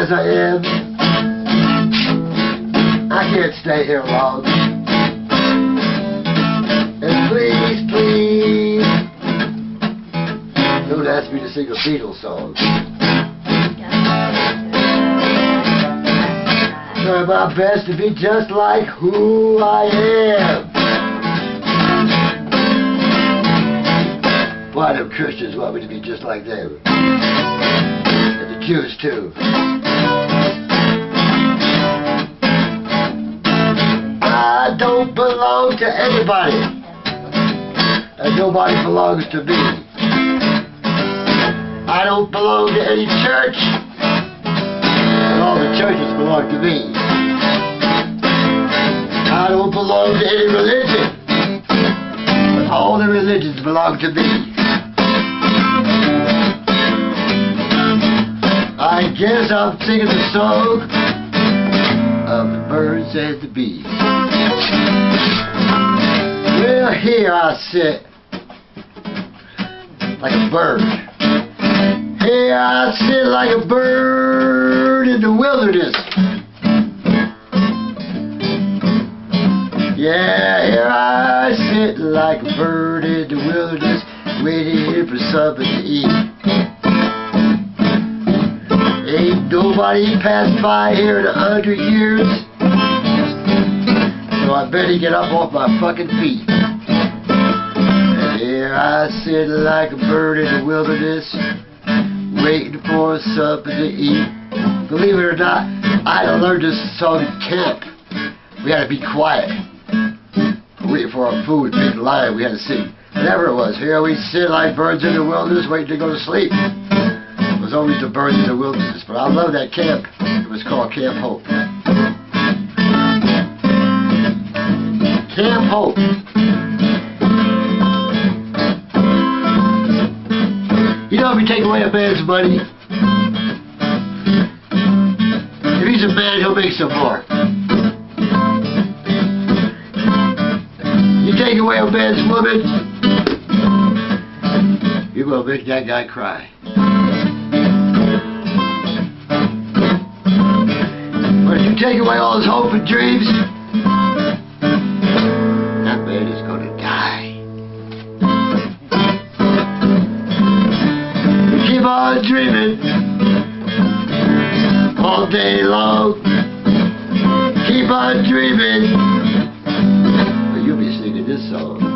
as I am. I can't stay here long. And please, please, don't ask me to sing a Beatles song. Try my best to be just like who I am. Why do Christians want me to be just like them? And the Jews too. I don't belong to anybody, and nobody belongs to me. I don't belong to any church, and all the churches belong to me. I don't belong to any religion, but all the religions belong to me. I guess I'm singing the song of the birds and the bees. Well, here I sit like a bird. Here I sit like a bird in the wilderness. Yeah, here I sit like a bird in the wilderness, waiting for something to eat. Ain't nobody passed by here in 100 years, so I better get up off my fucking feet. And here I sit like a bird in the wilderness, waiting for something to eat. Believe it or not, I had to learn this song at camp. We had to be quiet, waiting for our food, big line we had to sing. Whatever it was, here we sit like birds in the wilderness, waiting to go to sleep. It was always the birds in the wilderness, but I love that camp. It was called Camp Hope. Camp Hope. You know, if you take away a man's money, if he's a man, he'll make some more. You take away a man's woman, you're going to make that guy cry. But if you take away all his hope and dreams, that man is going to die. You keep on dreaming all day long. Keep on dreaming. But you'll be singing this song.